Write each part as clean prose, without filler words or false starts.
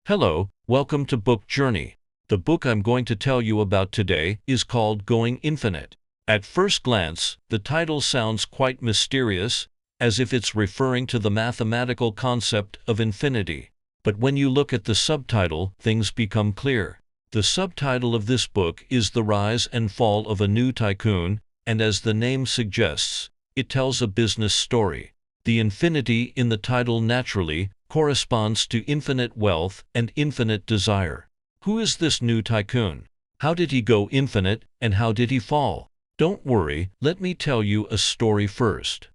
Hello, welcome to Book Journey. The book I'm going to tell you about today is called Going Infinite. At first glance, the title sounds quite mysterious, as if it's referring to the mathematical concept of infinity. But when you look at the subtitle, things become clear. The subtitle of this book is The Rise and Fall of a New Tycoon, and as the name suggests, it tells a business story. The infinity in the title naturally corresponds to infinite wealth and infinite desire. Who is this new tycoon? How did he go infinite, and how did he fall? Don't worry, let me tell you a story first.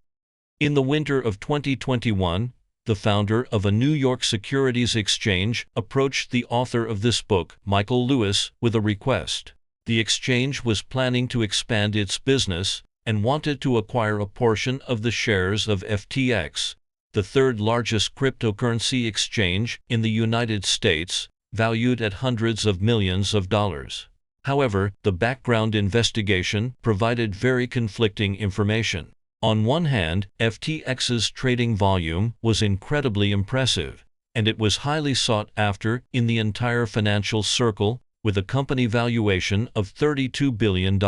In the winter of 2021, the founder of a New York securities exchange approached the author of this book, Michael Lewis, with a request. The exchange was planning to expand its business and wanted to acquire a portion of the shares of FTX, the third largest cryptocurrency exchange in the United States, valued at hundreds of millions of dollars. However, the background investigation provided very conflicting information. On one hand, FTX's trading volume was incredibly impressive, and it was highly sought after in the entire financial circle, with a company valuation of $32 billion.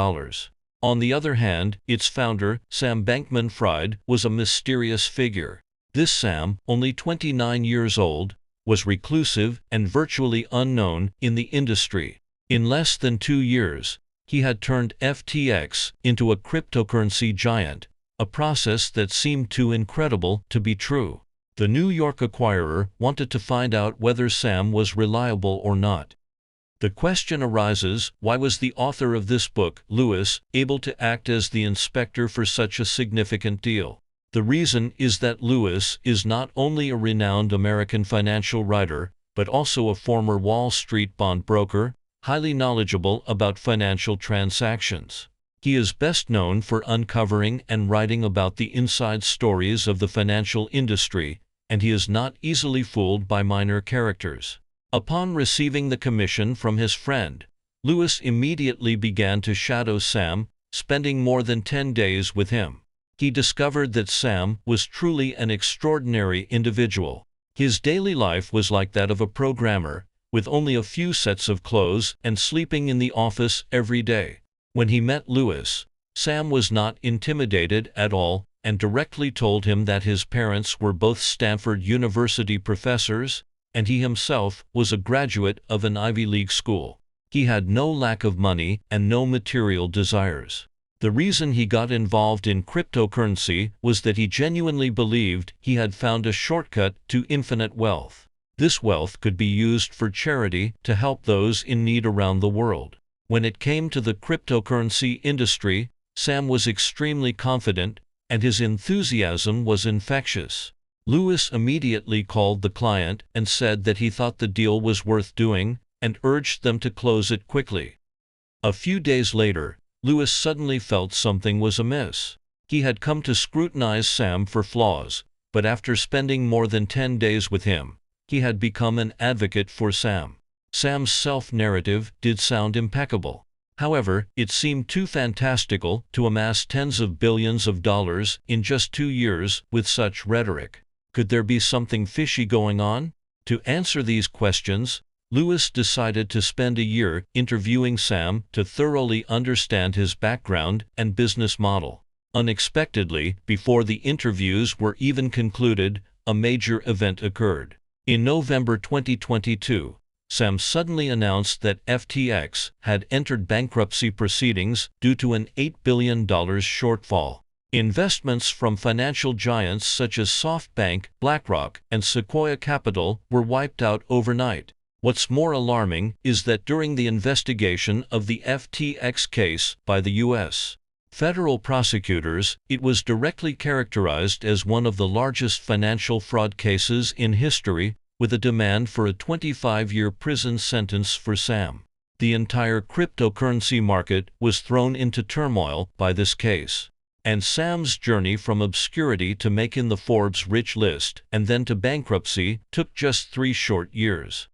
On the other hand, its founder, Sam Bankman-Fried, was a mysterious figure. This Sam, only 29 years old, was reclusive and virtually unknown in the industry. In less than 2 years, he had turned FTX into a cryptocurrency giant, a process that seemed too incredible to be true. The New York acquirer wanted to find out whether Sam was reliable or not. The question arises, why was the author of this book, Lewis, able to act as the inspector for such a significant deal? The reason is that Lewis is not only a renowned American financial writer, but also a former Wall Street bond broker, highly knowledgeable about financial transactions. He is best known for uncovering and writing about the inside stories of the financial industry, and he is not easily fooled by minor characters. Upon receiving the commission from his friend, Lewis immediately began to shadow Sam, spending more than 10 days with him. He discovered that Sam was truly an extraordinary individual. His daily life was like that of a programmer, with only a few sets of clothes and sleeping in the office every day. When he met Lewis, Sam was not intimidated at all and directly told him that his parents were both Stanford University professors, and he himself was a graduate of an Ivy League school. He had no lack of money and no material desires. The reason he got involved in cryptocurrency was that he genuinely believed he had found a shortcut to infinite wealth. This wealth could be used for charity to help those in need around the world. When it came to the cryptocurrency industry, Sam was extremely confident, and his enthusiasm was infectious. Lewis immediately called the client and said that he thought the deal was worth doing, and urged them to close it quickly. A few days later, Lewis suddenly felt something was amiss. He had come to scrutinize Sam for flaws, but after spending more than 10 days with him, he had become an advocate for Sam. Sam's self-narrative did sound impeccable. However, it seemed too fantastical to amass tens of billions of dollars in just 2 years with such rhetoric. Could there be something fishy going on? To answer these questions, Lewis decided to spend a year interviewing Sam to thoroughly understand his background and business model. Unexpectedly, before the interviews were even concluded, a major event occurred. In November 2022, Sam suddenly announced that FTX had entered bankruptcy proceedings due to an $8 billion shortfall. Investments from financial giants such as SoftBank, BlackRock, and Sequoia Capital were wiped out overnight. What's more alarming is that during the investigation of the FTX case by the U.S. federal prosecutors, it was directly characterized as one of the largest financial fraud cases in history, with a demand for a 25-year prison sentence for Sam. The entire cryptocurrency market was thrown into turmoil by this case. And Sam's journey from obscurity to making the Forbes rich list and then to bankruptcy took just 3 short years.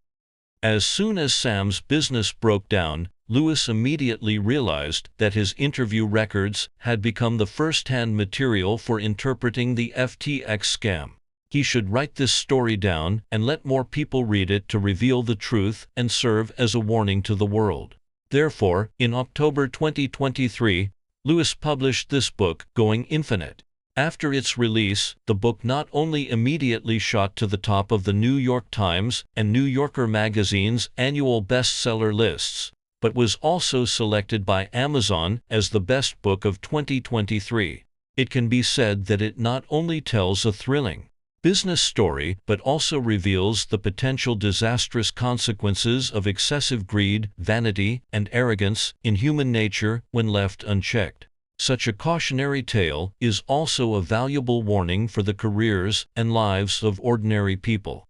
As soon as Sam's business broke down, Lewis immediately realized that his interview records had become the first-hand material for interpreting the FTX scam. He should write this story down and let more people read it to reveal the truth and serve as a warning to the world. Therefore, in October 2023, Lewis published this book, Going Infinite. After its release, the book not only immediately shot to the top of the New York Times and New Yorker magazine's annual bestseller lists, but was also selected by Amazon as the best book of 2023. It can be said that it not only tells a thrilling business story but also reveals the potential disastrous consequences of excessive greed, vanity, and arrogance in human nature when left unchecked. Such a cautionary tale is also a valuable warning for the careers and lives of ordinary people.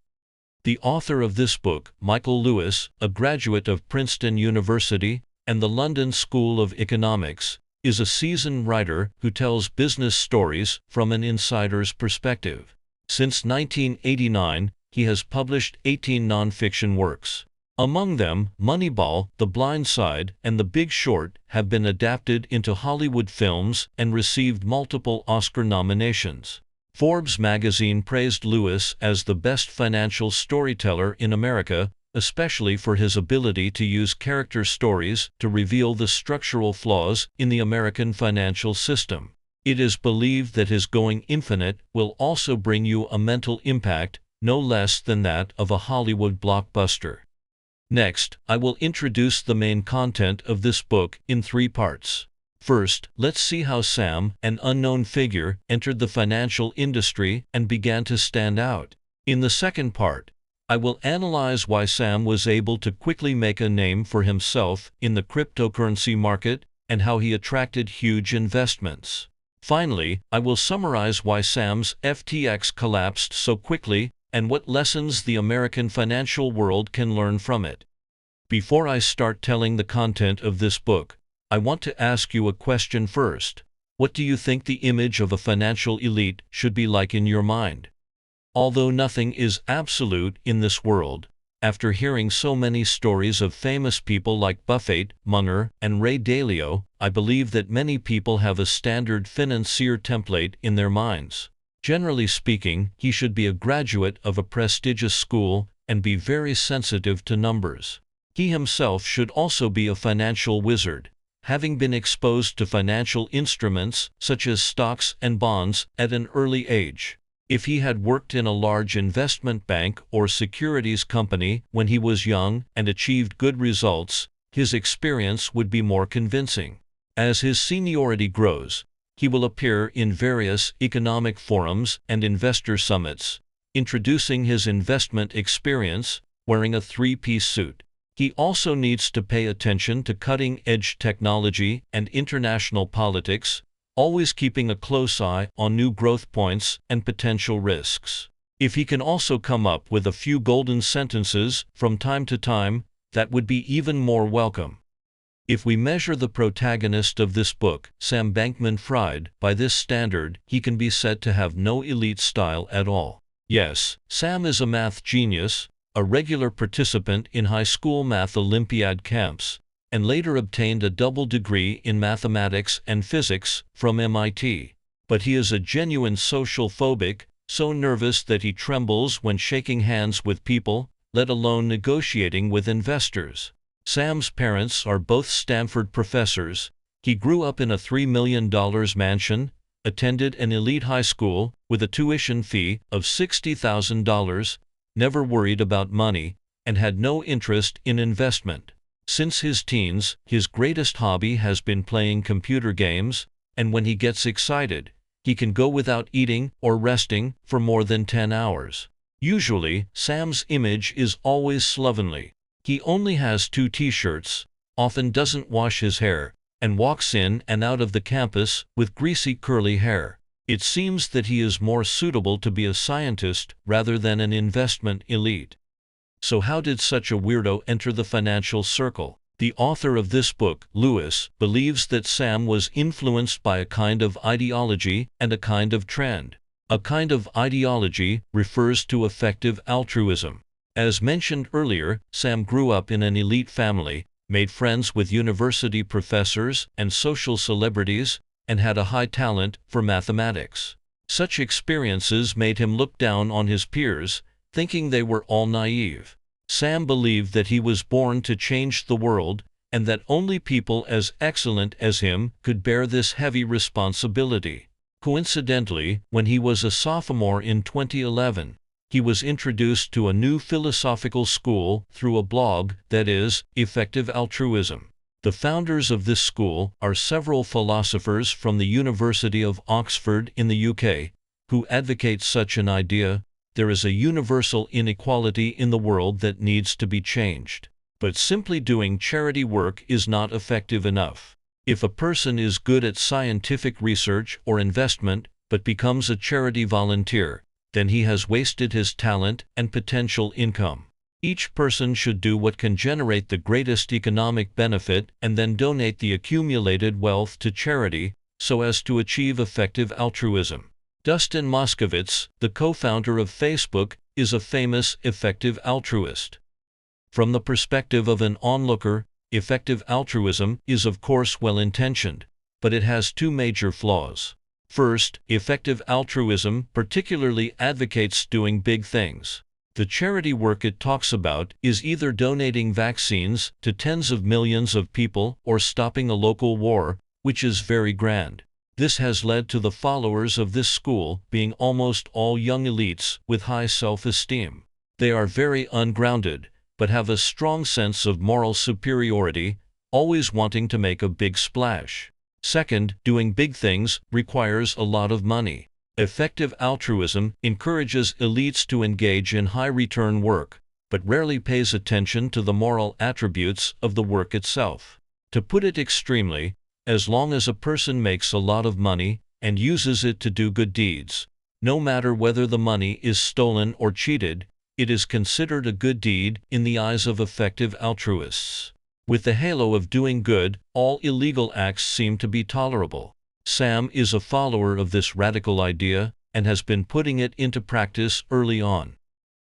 The author of this book, Michael Lewis, a graduate of Princeton University and the London School of Economics, is a seasoned writer who tells business stories from an insider's perspective. Since 1989, he has published 18 nonfiction works. Among them, Moneyball, The Blind Side, and The Big Short have been adapted into Hollywood films and received multiple Oscar nominations. Forbes magazine praised Lewis as the best financial storyteller in America, especially for his ability to use character stories to reveal the structural flaws in the American financial system. It is believed that his Going Infinite will also bring you a mental impact, no less than that of a Hollywood blockbuster. Next, I will introduce the main content of this book in 3 parts. First, let's see how Sam, an unknown figure, entered the financial industry and began to stand out. In the second part, I will analyze why Sam was able to quickly make a name for himself in the cryptocurrency market and how he attracted huge investments. Finally, I will summarize why Sam's FTX collapsed so quickly and what lessons the American financial world can learn from it. Before I start telling the content of this book, I want to ask you a question first. What do you think the image of a financial elite should be like in your mind? Although nothing is absolute in this world, after hearing so many stories of famous people like Buffett, Munger, and Ray Dalio, I believe that many people have a standard financier template in their minds. Generally speaking, he should be a graduate of a prestigious school and be very sensitive to numbers. He himself should also be a financial wizard, having been exposed to financial instruments such as stocks and bonds at an early age. If he had worked in a large investment bank or securities company when he was young and achieved good results, his experience would be more convincing. As his seniority grows, he will appear in various economic forums and investor summits, introducing his investment experience, wearing a 3-piece suit. He also needs to pay attention to cutting-edge technology and international politics, always keeping a close eye on new growth points and potential risks. If he can also come up with a few golden sentences from time to time, that would be even more welcome. If we measure the protagonist of this book, Sam Bankman-Fried, by this standard, he can be said to have no elite style at all. Yes, Sam is a math genius, a regular participant in high school math Olympiad camps, and later obtained a double degree in mathematics and physics from MIT. But he is a genuine social phobic, so nervous that he trembles when shaking hands with people, let alone negotiating with investors. Sam's parents are both Stanford professors. He grew up in a $3 million mansion, attended an elite high school with a tuition fee of $60,000, never worried about money, and had no interest in investment. Since his teens, his greatest hobby has been playing computer games, and when he gets excited, he can go without eating or resting for more than 10 hours. Usually, Sam's image is always slovenly. He only has 2 t-shirts, often doesn't wash his hair, and walks in and out of the campus with greasy curly hair. It seems that he is more suitable to be a scientist rather than an investment elite. So how did such a weirdo enter the financial circle? The author of this book, Lewis, believes that Sam was influenced by a kind of ideology and a kind of trend. A kind of ideology refers to effective altruism. As mentioned earlier, Sam grew up in an elite family, made friends with university professors and social celebrities, and had a high talent for mathematics. Such experiences made him look down on his peers, thinking they were all naive. Sam believed that he was born to change the world, and that only people as excellent as him could bear this heavy responsibility. Coincidentally, when he was a sophomore in 2011, he was introduced to a new philosophical school through a blog, that is, Effective Altruism. The founders of this school are several philosophers from the University of Oxford in the UK, who advocate such an idea. There is a universal inequality in the world that needs to be changed. But simply doing charity work is not effective enough. If a person is good at scientific research or investment, but becomes a charity volunteer, then he has wasted his talent and potential income. Each person should do what can generate the greatest economic benefit and then donate the accumulated wealth to charity, so as to achieve effective altruism. Dustin Moskovitz, the co-founder of Facebook, is a famous effective altruist. From the perspective of an onlooker, effective altruism is of course well-intentioned, but it has two major flaws. First, effective altruism particularly advocates doing big things. The charity work it talks about is either donating vaccines to tens of millions of people or stopping a local war, which is very grand. This has led to the followers of this school being almost all young elites with high self-esteem. They are very ungrounded, but have a strong sense of moral superiority, always wanting to make a big splash. Second, doing big things requires a lot of money. Effective altruism encourages elites to engage in high-return work, but rarely pays attention to the moral attributes of the work itself. To put it extremely, as long as a person makes a lot of money and uses it to do good deeds, no matter whether the money is stolen or cheated, it is considered a good deed in the eyes of effective altruists. With the halo of doing good, all illegal acts seem to be tolerable. Sam is a follower of this radical idea and has been putting it into practice early on.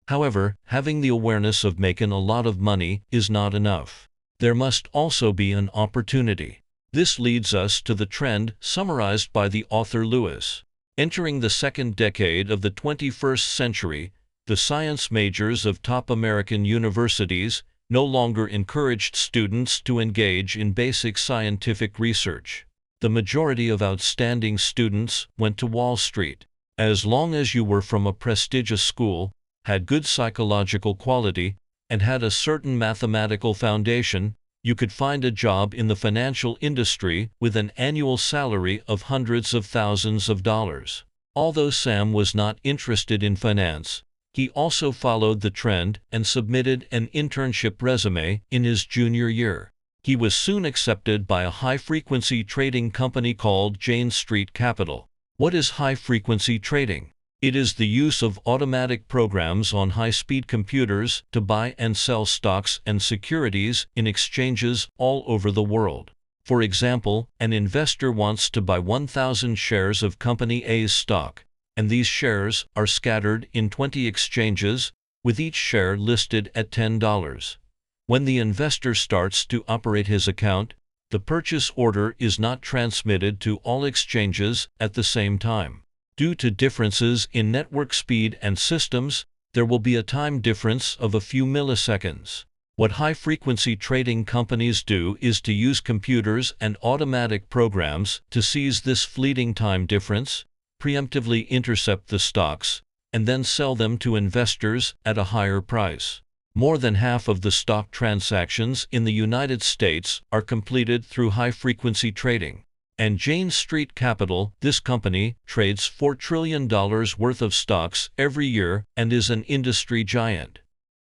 However, having the awareness of making a lot of money is not enough. There must also be an opportunity. This leads us to the trend summarized by the author Lewis. Entering the second decade of the 21st century, the science majors of top American universities no longer encouraged students to engage in basic scientific research. The majority of outstanding students went to Wall Street. As long as you were from a prestigious school, had good psychological quality, and had a certain mathematical foundation, you could find a job in the financial industry with an annual salary of hundreds of thousands of dollars. Although Sam was not interested in finance, he also followed the trend and submitted an internship resume in his junior year. He was soon accepted by a high-frequency trading company called Jane Street Capital. What is high-frequency trading? It is the use of automatic programs on high-speed computers to buy and sell stocks and securities in exchanges all over the world. For example, an investor wants to buy 1,000 shares of Company A's stock, and these shares are scattered in 20 exchanges, with each share listed at $10. When the investor starts to operate his account, the purchase order is not transmitted to all exchanges at the same time. Due to differences in network speed and systems, there will be a time difference of a few milliseconds. What high-frequency trading companies do is to use computers and automatic programs to seize this fleeting time difference, preemptively intercept the stocks, and then sell them to investors at a higher price. More than half of the stock transactions in the United States are completed through high-frequency trading. And Jane Street Capital, this company, trades $4 trillion worth of stocks every year and is an industry giant.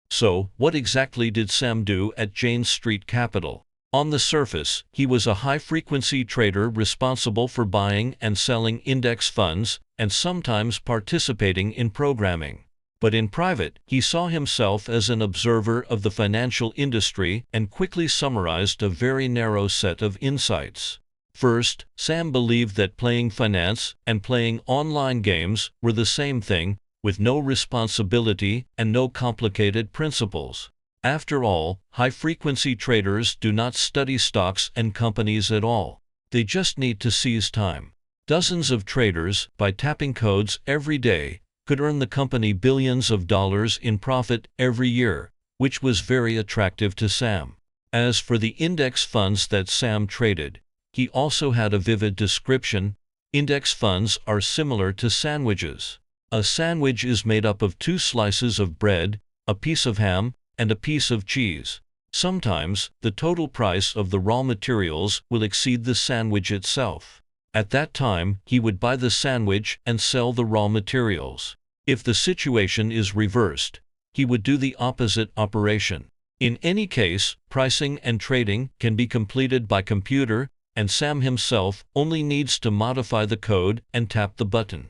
So, what exactly did Sam do at Jane Street Capital? On the surface, he was a high-frequency trader responsible for buying and selling index funds and sometimes participating in programming. But in private, he saw himself as an observer of the financial industry and quickly summarized a very narrow set of insights. First, Sam believed that playing finance and playing online games were the same thing, with no responsibility and no complicated principles. After all, high-frequency traders do not study stocks and companies at all. They just need to seize time. Dozens of traders, by tapping codes every day, could earn the company billions of dollars in profit every year, which was very attractive to Sam. As for the index funds that Sam traded, he also had a vivid description. Index funds are similar to sandwiches. A sandwich is made up of 2 slices of bread, a piece of ham, and a piece of cheese. Sometimes, the total price of the raw materials will exceed the sandwich itself. At that time, he would buy the sandwich and sell the raw materials. If the situation is reversed, he would do the opposite operation. In any case, pricing and trading can be completed by computer, and Sam himself only needs to modify the code and tap the button.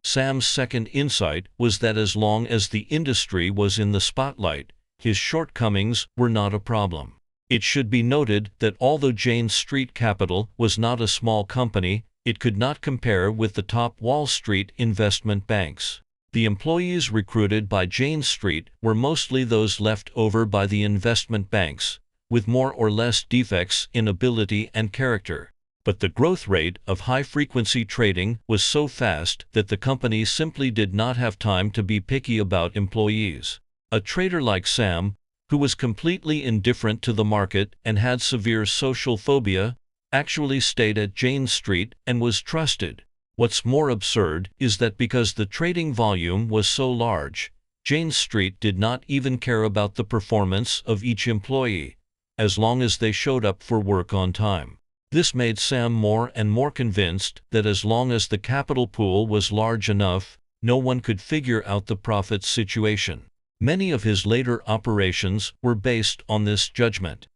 Sam's second insight was that as long as the industry was in the spotlight, his shortcomings were not a problem. It should be noted that although Jane Street Capital was not a small company, it could not compare with the top Wall Street investment banks. The employees recruited by Jane Street were mostly those left over by the investment banks, with more or less defects in ability and character. But the growth rate of high-frequency trading was so fast that the company simply did not have time to be picky about employees. A trader like Sam, who was completely indifferent to the market and had severe social phobia, actually stayed at Jane Street and was trusted. What's more absurd is that because the trading volume was so large, Jane Street did not even care about the performance of each employee, as long as they showed up for work on time. This made Sam more and more convinced that as long as the capital pool was large enough, no one could figure out the profit situation. Many of his later operations were based on this judgment.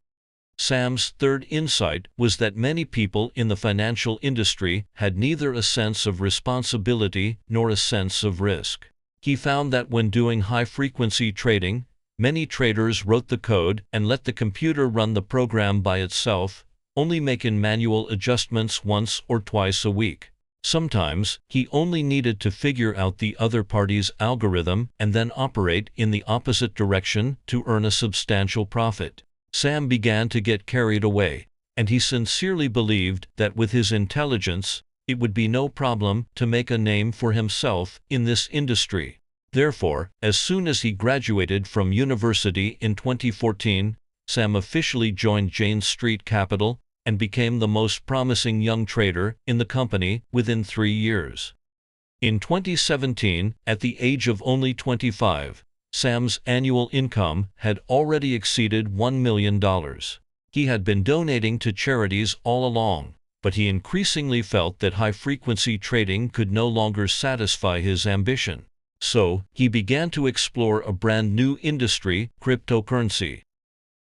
Sam's third insight was that many people in the financial industry had neither a sense of responsibility nor a sense of risk. He found that when doing high-frequency trading, many traders wrote the code and let the computer run the program by itself, only making manual adjustments once or twice a week. Sometimes, he only needed to figure out the other party's algorithm and then operate in the opposite direction to earn a substantial profit. Sam began to get carried away, and he sincerely believed that with his intelligence, it would be no problem to make a name for himself in this industry. Therefore, as soon as he graduated from university in 2014, Sam officially joined Jane Street Capital and became the most promising young trader in the company within 3 years. In 2017, at the age of only 25, Sam's annual income had already exceeded $1 million. He had been donating to charities all along, but he increasingly felt that high-frequency trading could no longer satisfy his ambition. So, he began to explore a brand new industry, cryptocurrency.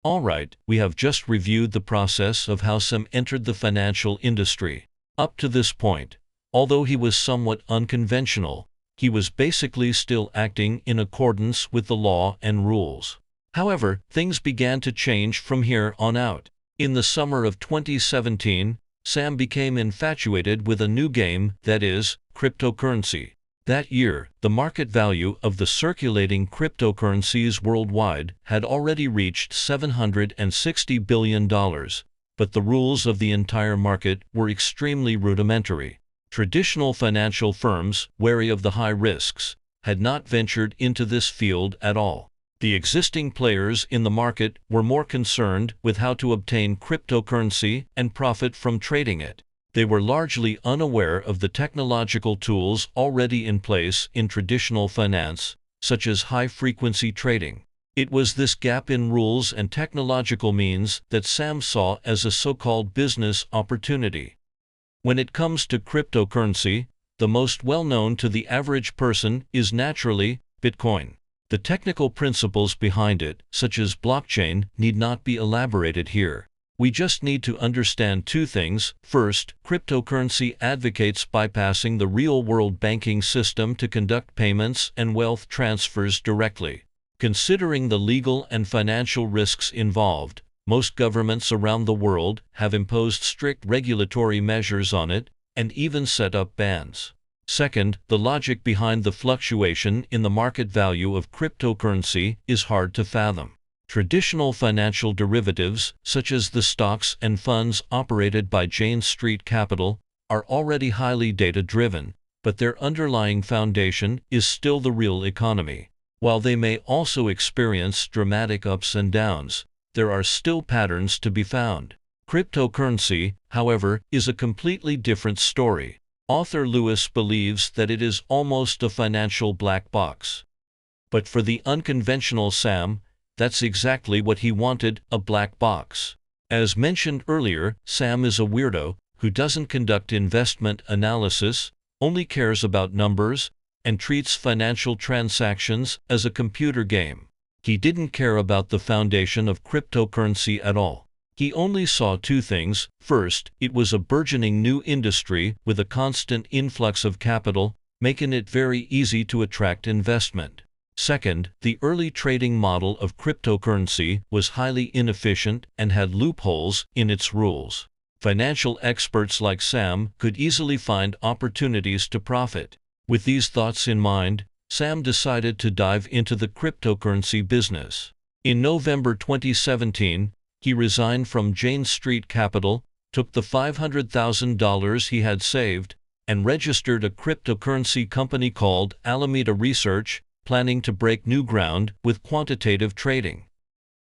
Alright, we have just reviewed the process of how Sam entered the financial industry. Up to this point, although he was somewhat unconventional, he was basically still acting in accordance with the law and rules. However, things began to change from here on out. In the summer of 2017, Sam became infatuated with a new game, that is, cryptocurrency. That year, the market value of the circulating cryptocurrencies worldwide had already reached $760 billion, but the rules of the entire market were extremely rudimentary. Traditional financial firms, wary of the high risks, had not ventured into this field at all. The existing players in the market were more concerned with how to obtain cryptocurrency and profit from trading it. They were largely unaware of the technological tools already in place in traditional finance, such as high-frequency trading. It was this gap in rules and technological means that Sam saw as a so-called business opportunity. When it comes to cryptocurrency, the most well-known to the average person is naturally Bitcoin. The technical principles behind it, such as blockchain, need not be elaborated here. We just need to understand 2 things. First, cryptocurrency advocates bypassing the real-world banking system to conduct payments and wealth transfers directly. Considering the legal and financial risks involved, most governments around the world have imposed strict regulatory measures on it and even set up bans. Second, the logic behind the fluctuation in the market value of cryptocurrency is hard to fathom. Traditional financial derivatives, such as the stocks and funds operated by Jane Street Capital, are already highly data-driven, but their underlying foundation is still the real economy. While they may also experience dramatic ups and downs, there are still patterns to be found. Cryptocurrency, however, is a completely different story. Author Lewis believes that it is almost a financial black box. But for the unconventional Sam, that's exactly what he wanted, a black box. As mentioned earlier, Sam is a weirdo who doesn't conduct investment analysis, only cares about numbers, and treats financial transactions as a computer game. He didn't care about the foundation of cryptocurrency at all. He only saw two things. First, it was a burgeoning new industry with a constant influx of capital, making it very easy to attract investment. Second, the early trading model of cryptocurrency was highly inefficient and had loopholes in its rules. Financial experts like Sam could easily find opportunities to profit. With these thoughts in mind, Sam decided to dive into the cryptocurrency business. In November 2017, he resigned from Jane Street Capital, took the $500,000 he had saved, and registered a cryptocurrency company called Alameda Research, planning to break new ground with quantitative trading.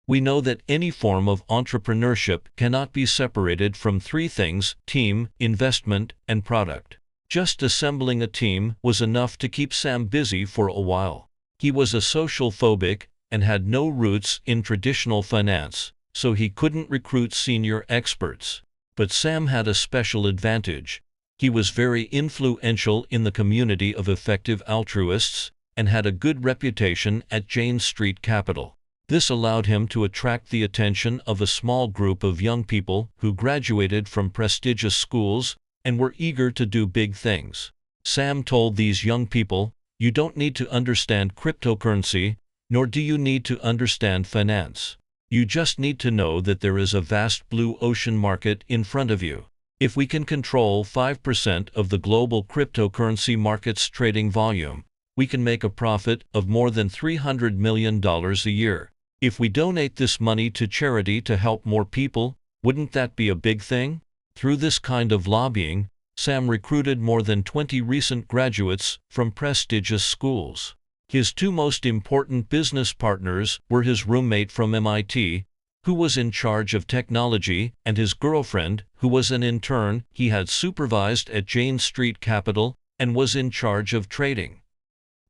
We know that any form of entrepreneurship cannot be separated from three things: team, investment, and product. Just assembling a team was enough to keep Sam busy for a while. He was a social phobic and had no roots in traditional finance, so he couldn't recruit senior experts. But Sam had a special advantage. He was very influential in the community of effective altruists and had a good reputation at Jane Street Capital. This allowed him to attract the attention of a small group of young people who graduated from prestigious schools and were eager to do big things. Sam told these young people, "You don't need to understand cryptocurrency, nor do you need to understand finance. You just need to know that there is a vast blue ocean market in front of you. If we can control 5% of the global cryptocurrency market's trading volume, we can make a profit of more than $300 million a year. If we donate this money to charity to help more people, wouldn't that be a big thing?" Through this kind of lobbying, Sam recruited more than 20 recent graduates from prestigious schools. His two most important business partners were his roommate from MIT, who was in charge of technology, and his girlfriend, who was an intern he had supervised at Jane Street Capital and was in charge of trading.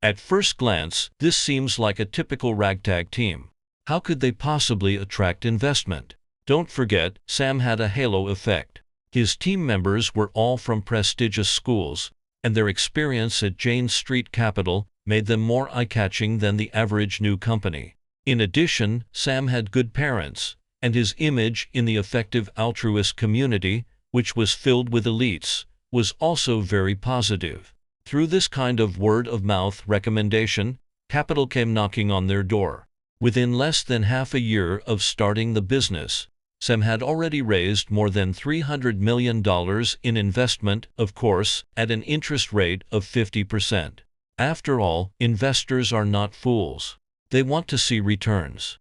At first glance, this seems like a typical ragtag team. How could they possibly attract investment? Don't forget, Sam had a halo effect. His team members were all from prestigious schools, and their experience at Jane Street Capital made them more eye-catching than the average new company. In addition, Sam had good parents, and his image in the effective altruist community, which was filled with elites, was also very positive. Through this kind of word-of-mouth recommendation, capital came knocking on their door. Within less than half a year of starting the business, Sam had already raised more than $300 million in investment, of course, at an interest rate of 50%. After all, investors are not fools. They want to see returns.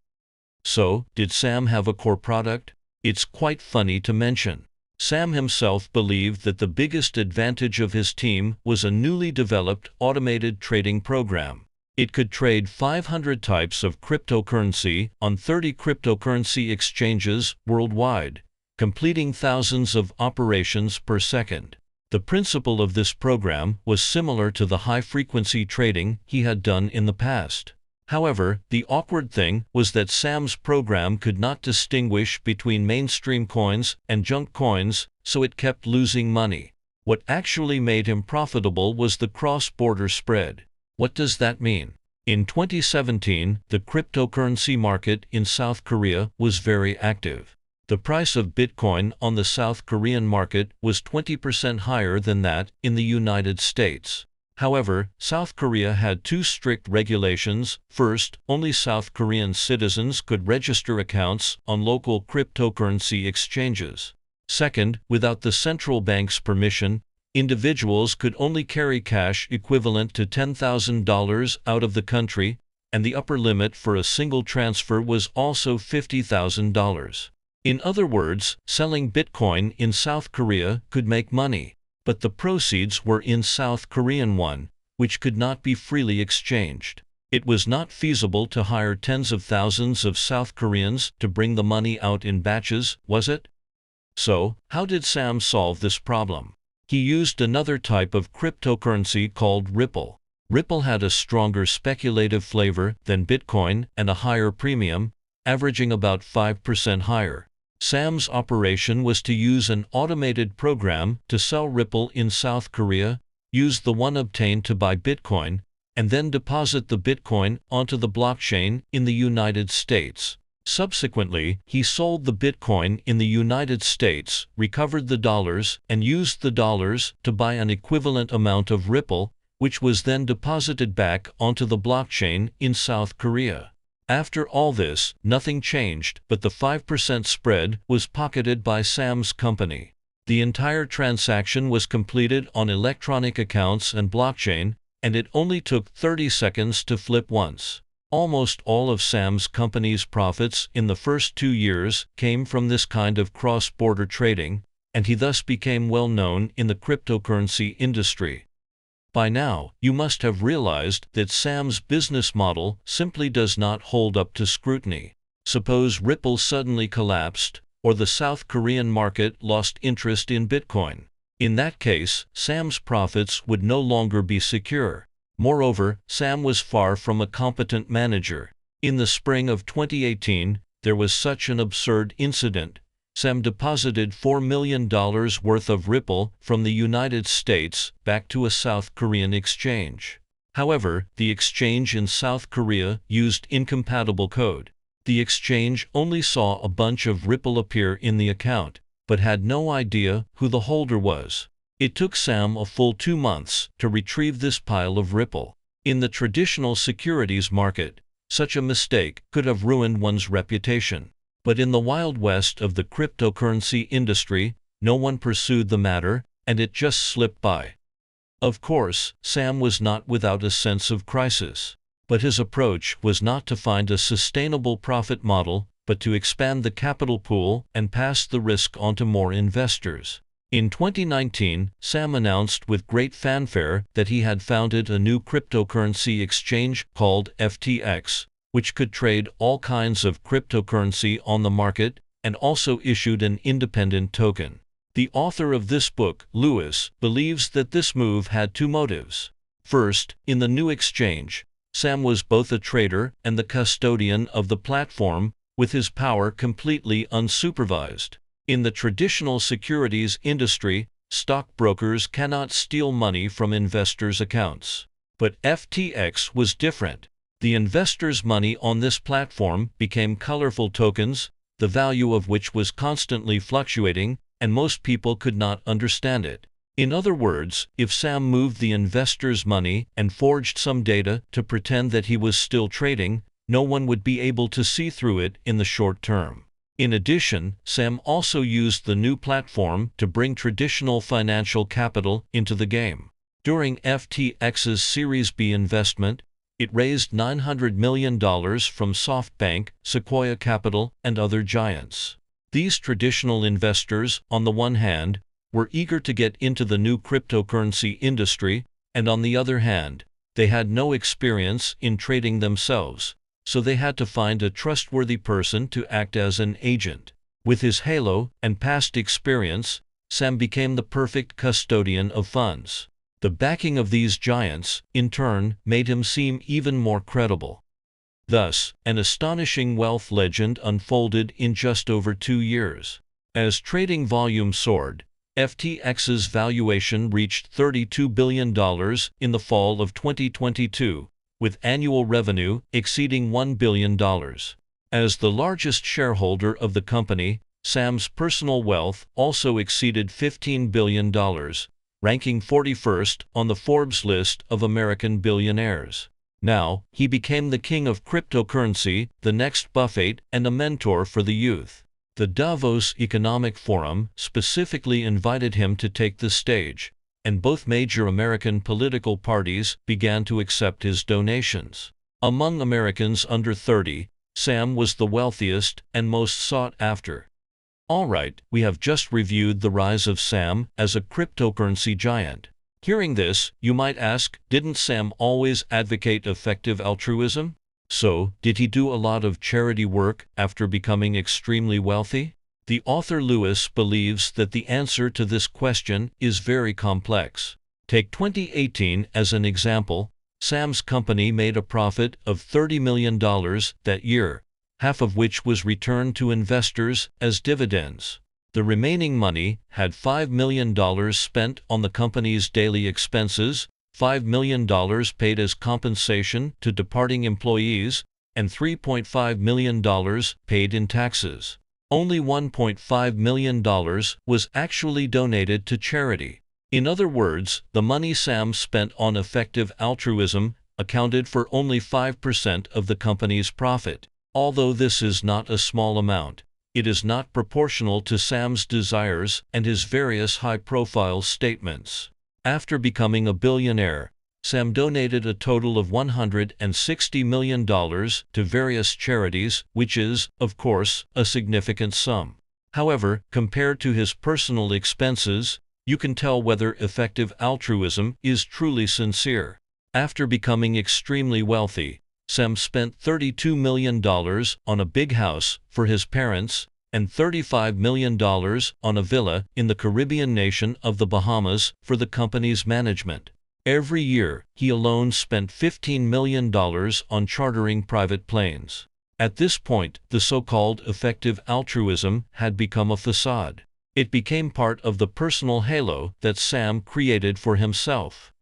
So, did Sam have a core product? It's quite funny to mention. Sam himself believed that the biggest advantage of his team was a newly developed automated trading program. It could trade 500 types of cryptocurrency on 30 cryptocurrency exchanges worldwide, completing thousands of operations per second. The principle of this program was similar to the high-frequency trading he had done in the past. However, the awkward thing was that Sam's program could not distinguish between mainstream coins and junk coins, so it kept losing money. What actually made him profitable was the cross-border spread. What does that mean? In 2017, the cryptocurrency market in South Korea was very active. The price of Bitcoin on the South Korean market was 20% higher than that in the United States. However, South Korea had two strict regulations. First, only South Korean citizens could register accounts on local cryptocurrency exchanges. Second, without the central bank's permission, individuals could only carry cash equivalent to $10,000 out of the country, and the upper limit for a single transfer was also $50,000. In other words, selling Bitcoin in South Korea could make money. but the proceeds were in South Korean won, which could not be freely exchanged. It was not feasible to hire tens of thousands of South Koreans to bring the money out in batches, was it? So, how did Sam solve this problem? He used another type of cryptocurrency called Ripple. Ripple had a stronger speculative flavor than Bitcoin and a higher premium, averaging about 5% higher. Sam's operation was to use an automated program to sell Ripple in South Korea, use the one obtained to buy Bitcoin, and then deposit the Bitcoin onto the blockchain in the United States. Subsequently, he sold the Bitcoin in the United States, recovered the dollars, and used the dollars to buy an equivalent amount of Ripple, which was then deposited back onto the blockchain in South Korea. After all this, nothing changed, but the 5% spread was pocketed by Sam's company. The entire transaction was completed on electronic accounts and blockchain, and it only took 30 seconds to flip once. Almost all of Sam's company's profits in the first 2 years came from this kind of cross-border trading, and he thus became well known in the cryptocurrency industry. By now, you must have realized that Sam's business model simply does not hold up to scrutiny. Suppose Ripple suddenly collapsed, or the South Korean market lost interest in Bitcoin. In that case, Sam's profits would no longer be secure. Moreover, Sam was far from a competent manager. In the spring of 2018, there was such an absurd incident. Sam deposited $4 million worth of Ripple from the United States back to a South Korean exchange. However, the exchange in South Korea used incompatible code. The exchange only saw a bunch of Ripple appear in the account, but had no idea who the holder was. It took Sam a full 2 months to retrieve this pile of Ripple. In the traditional securities market, such a mistake could have ruined one's reputation. But in the Wild West of the cryptocurrency industry, no one pursued the matter, and it just slipped by. Of course, Sam was not without a sense of crisis. But his approach was not to find a sustainable profit model, but to expand the capital pool and pass the risk on to more investors. In 2019, Sam announced with great fanfare that he had founded a new cryptocurrency exchange called FTX, which could trade all kinds of cryptocurrency on the market, and also issued an independent token. The author of this book, Lewis, believes that this move had 2 motives. First, in the new exchange, Sam was both a trader and the custodian of the platform, with his power completely unsupervised. In the traditional securities industry, stockbrokers cannot steal money from investors' accounts. But FTX was different. The investors' money on this platform became colorful tokens, the value of which was constantly fluctuating, and most people could not understand it. In other words, if Sam moved the investors' money and forged some data to pretend that he was still trading, no one would be able to see through it in the short term. In addition, Sam also used the new platform to bring traditional financial capital into the game. During FTX's Series B investment, it raised $900 million from SoftBank, Sequoia Capital, and other giants. These traditional investors, on the one hand, were eager to get into the new cryptocurrency industry, and on the other hand, they had no experience in trading themselves, so they had to find a trustworthy person to act as an agent. With his halo and past experience, Sam became the perfect custodian of funds. The backing of these giants, in turn, made him seem even more credible. Thus, an astonishing wealth legend unfolded in just over 2 years. As trading volume soared, FTX's valuation reached $32 billion in the fall of 2022, with annual revenue exceeding $1 billion. As the largest shareholder of the company, Sam's personal wealth also exceeded $15 billion, ranking 41st on the Forbes list of American billionaires. Now, he became the king of cryptocurrency, the next Buffett, and a mentor for the youth. The Davos Economic Forum specifically invited him to take the stage, and both major American political parties began to accept his donations. Among Americans under 30, Sam was the wealthiest and most sought after. Alright, we have just reviewed the rise of Sam as a cryptocurrency giant. Hearing this, you might ask, didn't Sam always advocate effective altruism? So, did he do a lot of charity work after becoming extremely wealthy? The author Lewis believes that the answer to this question is very complex. Take 2018 as an example. Sam's company made a profit of $30 million that year, half of which was returned to investors as dividends. The remaining money had $5 million spent on the company's daily expenses, $5 million paid as compensation to departing employees, and $3.5 million paid in taxes. Only $1.5 million was actually donated to charity. In other words, the money Sam spent on effective altruism accounted for only 5% of the company's profit. Although this is not a small amount, it is not proportional to Sam's desires and his various high-profile statements. After becoming a billionaire, Sam donated a total of $160 million to various charities, which is, of course, a significant sum. However, compared to his personal expenses, you can tell whether effective altruism is truly sincere. After becoming extremely wealthy, Sam spent $32 million on a big house for his parents and $35 million on a villa in the Caribbean nation of the Bahamas for the company's management. Every year, he alone spent $15 million on chartering private planes. At this point, the so-called effective altruism had become a facade. It became part of the personal halo that Sam created for himself.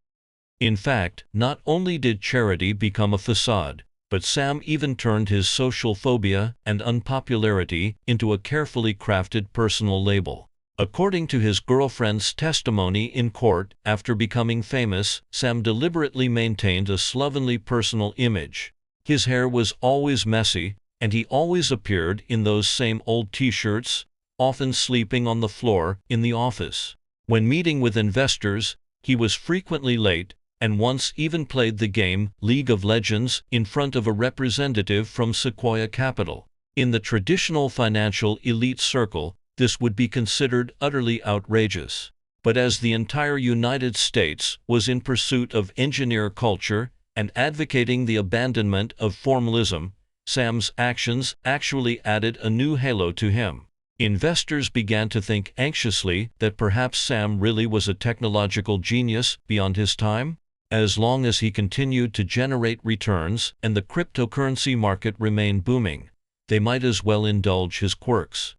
In fact, not only did charity become a facade, but Sam even turned his social phobia and unpopularity into a carefully crafted personal label. According to his girlfriend's testimony in court, after becoming famous, Sam deliberately maintained a slovenly personal image. His hair was always messy, and he always appeared in those same old t-shirts, often sleeping on the floor in the office. When meeting with investors, he was frequently late, and once even played the game League of Legends in front of a representative from Sequoia Capital. In the traditional financial elite circle, this would be considered utterly outrageous. But as the entire United States was in pursuit of engineer culture and advocating the abandonment of formalism, Sam's actions actually added a new halo to him. Investors began to think anxiously that perhaps Sam really was a technological genius beyond his time. As long as he continued to generate returns and the cryptocurrency market remained booming, they might as well indulge his quirks.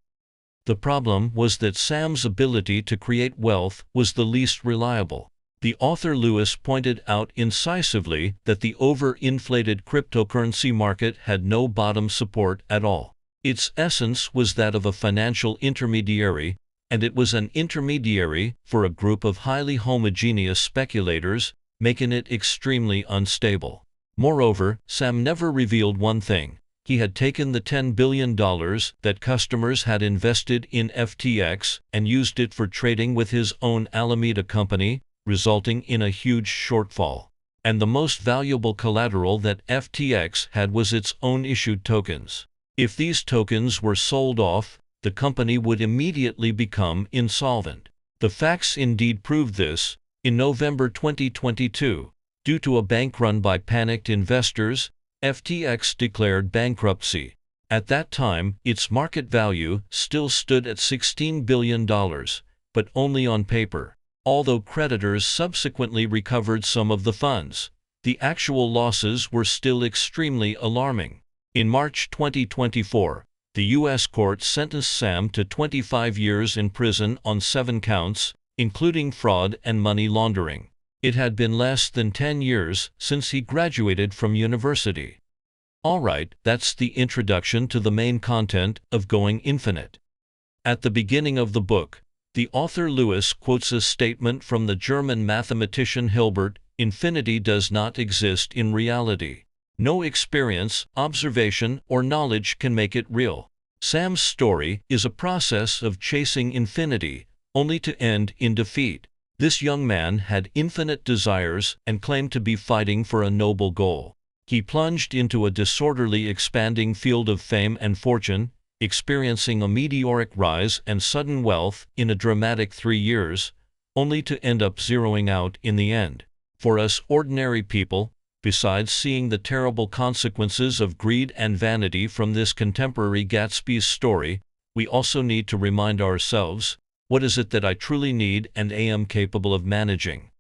The problem was that Sam's ability to create wealth was the least reliable. The author Lewis pointed out incisively that the over-inflated cryptocurrency market had no bottom support at all. Its essence was that of a financial intermediary, and it was an intermediary for a group of highly homogeneous speculators, making it extremely unstable. Moreover, Sam never revealed one thing. He had taken the $10 billion that customers had invested in FTX and used it for trading with his own Alameda company, resulting in a huge shortfall. And the most valuable collateral that FTX had was its own issued tokens. If these tokens were sold off, the company would immediately become insolvent. The facts indeed proved this. In November 2022, due to a bank run by panicked investors, FTX declared bankruptcy. At that time, its market value still stood at $16 billion, but only on paper. Although creditors subsequently recovered some of the funds, the actual losses were still extremely alarming. In March 2024, the U.S. court sentenced Sam to 25 years in prison on 7 counts, including fraud and money laundering. It had been less than 10 years since he graduated from university. Alright, that's the introduction to the main content of Going Infinite. At the beginning of the book, the author Lewis quotes a statement from the German mathematician Hilbert: "Infinity does not exist in reality. No experience, observation, or knowledge can make it real." Sam's story is a process of chasing infinity, only to end in defeat. This young man had infinite desires and claimed to be fighting for a noble goal. He plunged into a disorderly expanding field of fame and fortune, experiencing a meteoric rise and sudden wealth in a dramatic 3 years, only to end up zeroing out in the end. For us ordinary people, besides seeing the terrible consequences of greed and vanity from this contemporary Gatsby's story, we also need to remind ourselves, what is it that I truly need and am capable of managing?